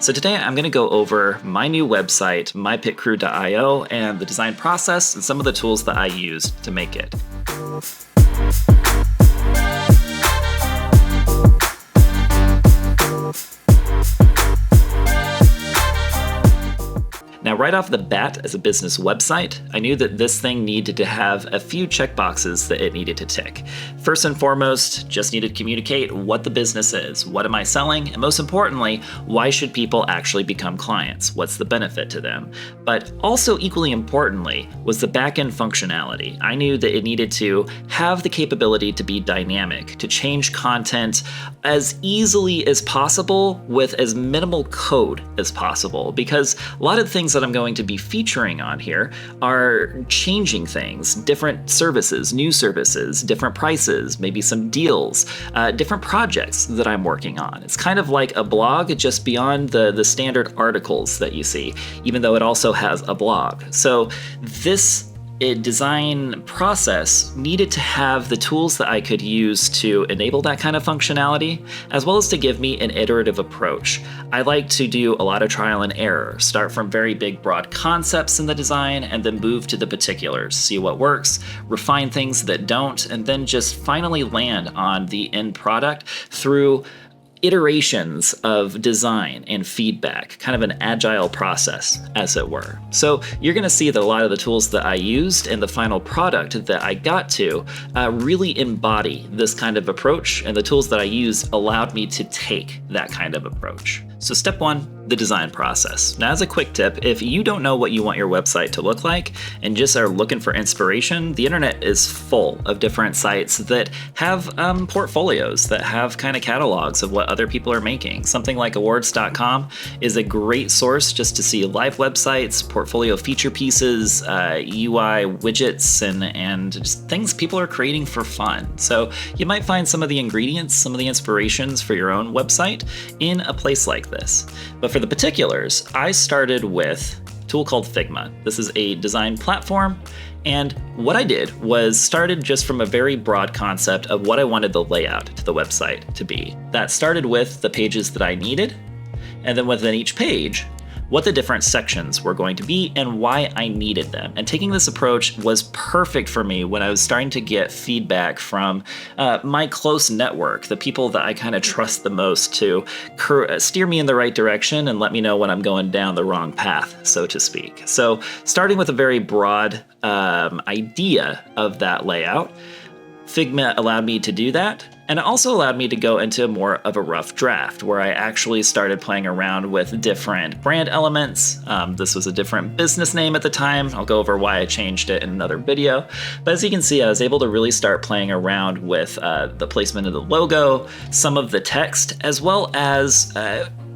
So today I'm going to go over my new website, mypitcrew.io, and the design process and some of the tools that I used to make it. Now, right off the bat, as a business website, I knew that this thing needed to have a few checkboxes that it needed to tick. First and foremost, just needed to communicate what the business is, what am I selling, and most importantly, why should people actually become clients? What's the benefit to them? But also equally importantly was the back-end functionality. I knew that it needed to have the capability to be dynamic, to change content as easily as possible with as minimal code as possible, because a lot of things that I'm going to be featuring on here are changing things, different services, new services, different prices, maybe some deals, different projects that I'm working on. It's kind of like a blog just beyond the standard articles that you see, even though it also has a blog. So this design process needed to have the tools that I could use to enable that kind of functionality, as well as to give me an iterative approach. I like to do a lot of trial and error, start from very big broad concepts in the design and then move to the particulars, see what works, refine things that don't, and then just finally land on the end product through iterations of design and feedback, kind of an agile process, as it were. So you're going to see that a lot of the tools that I used and the final product that I got to really embody this kind of approach, and the tools that I used allowed me to take that kind of approach. So step one, the design process. Now, as a quick tip, if you don't know what you want your website to look like and just are looking for inspiration, the internet is full of different sites that have portfolios, that have kind of catalogs of what other people are making. Something like awards.com is a great source just to see live websites, portfolio feature pieces, UI widgets, and just things people are creating for fun. So you might find some of the ingredients, some of the inspirations for your own website in a place like this. But for the particulars, I started with a tool called Figma. This is a design platform, and what I did was started just from a very broad concept of what I wanted the layout to the website to be. That started with the pages that I needed, and then within each page, what the different sections were going to be and why I needed them. And taking this approach was perfect for me when I was starting to get feedback from my close network, the people that I kind of trust the most to steer me in the right direction and let me know when I'm going down the wrong path, so to speak. So starting with a very broad idea of that layout, Figma allowed me to do that. And it also allowed me to go into more of a rough draft where I actually started playing around with different brand elements. This was a different business name at the time. I'll go over why I changed it in another video. But as you can see, I was able to really start playing around with the placement of the logo, some of the text, as well as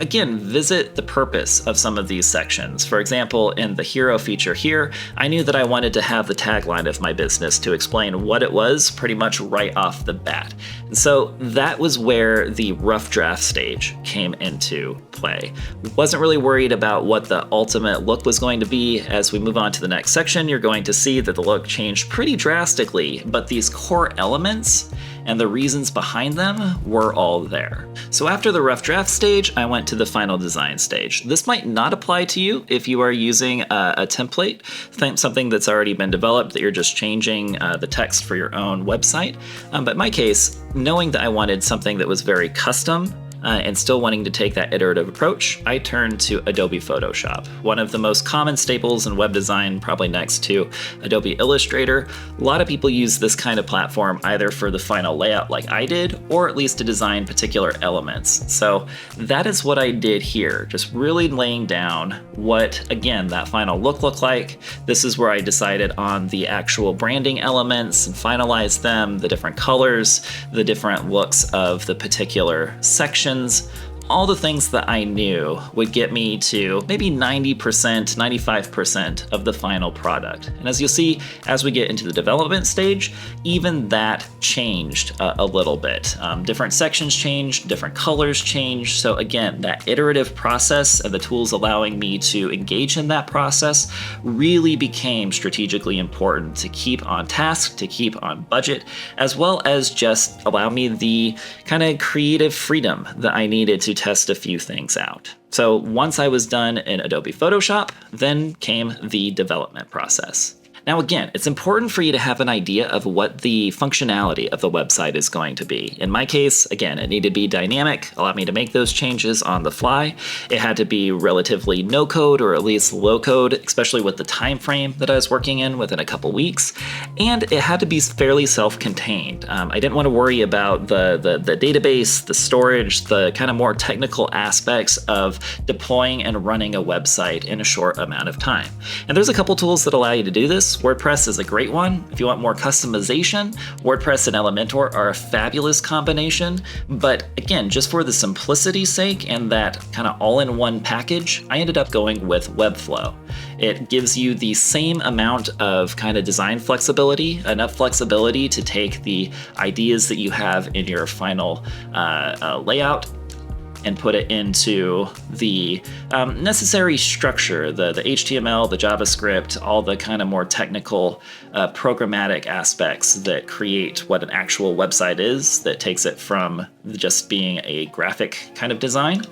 again, visit the purpose of some of these sections. For example, in the hero feature here, I knew that I wanted to have the tagline of my business to explain what it was pretty much right off the bat. And so that was where the rough draft stage came into play. Wasn't really worried about what the ultimate look was going to be. As we move on to the next section, you're going to see that the look changed pretty drastically, but these core elements and the reasons behind them were all there. So after the rough draft stage, I went to the final design stage. This might not apply to you if you are using a template, something that's already been developed that you're just changing the text for your own website. But in my case, knowing that I wanted something that was very custom, and still wanting to take that iterative approach, I turned to Adobe Photoshop, one of the most common staples in web design, probably next to Adobe Illustrator. A lot of people use this kind of platform either for the final layout like I did, or at least to design particular elements. So that is what I did here, just really laying down what, again, that final look looked like. This is where I decided on the actual branding elements and finalized them, the different colors, the different looks of the particular section, all the things that I knew would get me to maybe 90%, 95% of the final product. And as you'll see, as we get into the development stage, even that changed a little bit. Different sections changed, different colors changed. So again, that iterative process and the tools allowing me to engage in that process really became strategically important to keep on task, to keep on budget, as well as just allow me the kind of creative freedom that I needed to test a few things out. So once I was done in Adobe Photoshop, then came the development process. Now again, it's important for you to have an idea of what the functionality of the website is going to be. In my case, again, it needed to be dynamic, allow me to make those changes on the fly. It had to be relatively no code or at least low code, especially with the time frame that I was working in within a couple weeks. And it had to be fairly self-contained. I didn't want to worry about the database, the storage, the kind of more technical aspects of deploying and running a website in a short amount of time. And there's a couple tools that allow you to do this. WordPress is a great one. If you want more customization, WordPress and Elementor are a fabulous combination. But again, just for the simplicity's sake and that kind of all-in-one package, I ended up going with Webflow. It gives you the same amount of kind of design flexibility, enough flexibility to take the ideas that you have in your final layout and put it into the necessary structure, the HTML, the JavaScript, all the kind of more technical programmatic aspects that create what an actual website is, that takes it from just being a graphic kind of design.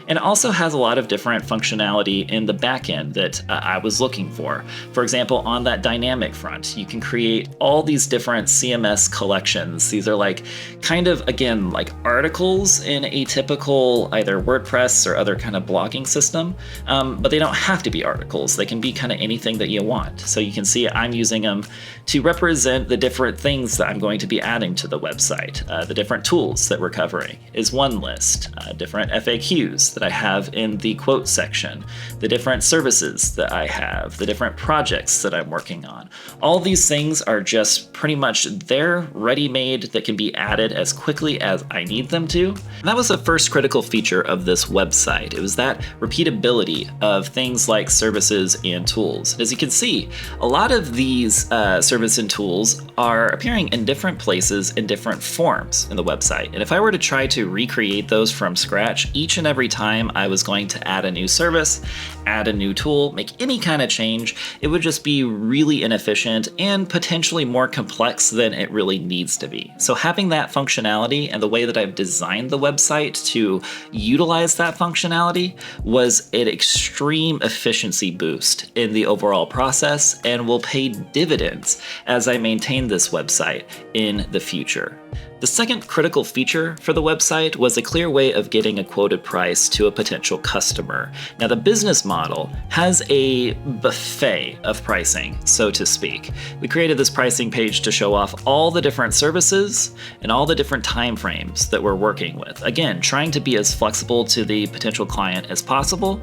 And it also has a lot of different functionality in the backend that I was looking for. For example, on that dynamic front, you can create all these different CMS collections. These are like kind of, again, like articles in a typical either WordPress or other kind of blogging system, but they don't have to be articles. They can be kind of anything that you want. So you can see I'm using them to represent the different things that I'm going to be adding to the website. The different tools that we're covering is one list, different FAQs that I have in the quote section, the different services that I have, the different projects that I'm working on. All these things are just pretty much there, ready-made, that can be added as quickly as I need them to. And that was the first critical feature of this website. It was that repeatability of things like services and tools. As you can see, a lot of these services and tools are appearing in different places in different forms in the website. And if I were to try to recreate those from scratch, each and every time I was going to add a new service, add a new tool, make any kind of change, it would just be really inefficient and potentially more complex than it really needs to be. So having that functionality and the way that I've designed the website to utilize that functionality was an extreme efficiency boost in the overall process and will pay dividends as I maintain this website in the future. The second critical feature for the website was a clear way of getting a quoted price to a potential customer. Now, the business model has a buffet of pricing, so to speak. We created this pricing page to show off all the different services and all the different time frames that we're working with. Again, trying to be as flexible to the potential client as possible,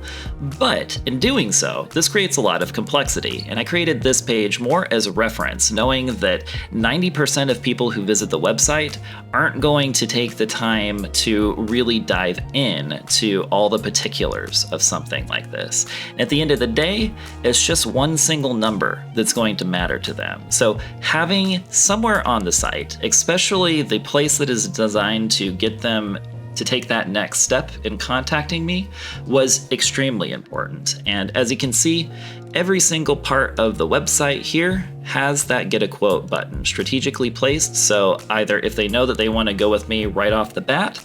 but in doing so, this creates a lot of complexity. And I created this page more as a reference, knowing that 90% of people who visit the website aren't going to take the time to really dive in to all the particulars of something like this. At the end of the day, it's just one single number that's going to matter to them. So having somewhere on the site, especially the place that is designed to get them to take that next step in contacting me, was extremely important. And as you can see, every single part of the website here has that get a quote button strategically placed. So either if they know that they want to go with me right off the bat,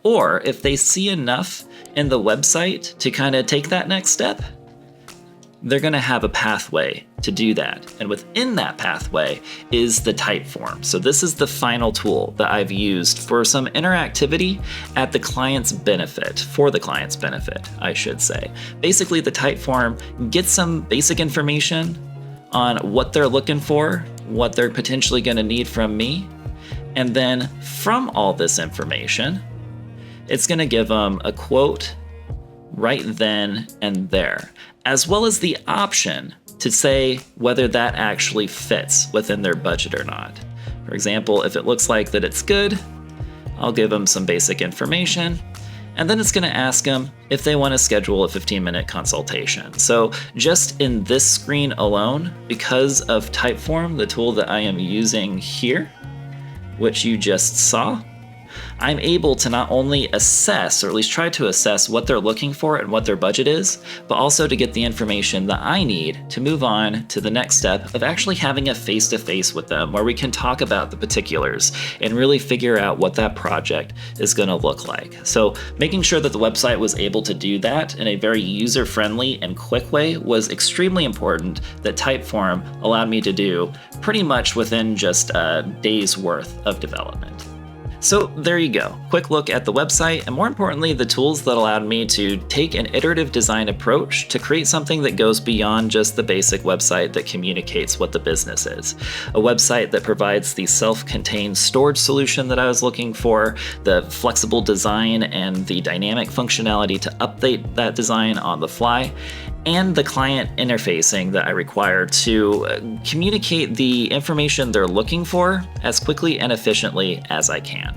or if they see enough in the website to kind of take that next step, they're going to have a pathway to do that. And within that pathway is the Typeform. So this is the final tool that I've used for some interactivity at the client's benefit, for the client's benefit, I should say. Basically, the Typeform gets some basic information on what they're looking for, what they're potentially going to need from me. And then from all this information, it's going to give them a quote right then and there, as well as the option to say whether that actually fits within their budget or not. For example, if it looks like that it's good, I'll give them some basic information, and then it's going to ask them if they want to schedule a 15-minute consultation. So just in this screen alone, because of Typeform, the tool that I am using here, which you just saw, I'm able to not only assess, or at least try to assess, what they're looking for and what their budget is, but also to get the information that I need to move on to the next step of actually having a face-to-face with them where we can talk about the particulars and really figure out what that project is going to look like. So making sure that the website was able to do that in a very user-friendly and quick way was extremely important, that Typeform allowed me to do pretty much within just a day's worth of development. So there you go, quick look at the website, and more importantly, the tools that allowed me to take an iterative design approach to create something that goes beyond just the basic website that communicates what the business is. A website that provides the self-contained storage solution that I was looking for, the flexible design and the dynamic functionality to update that design on the fly, and the client interfacing that I require to communicate the information they're looking for as quickly and efficiently as I can.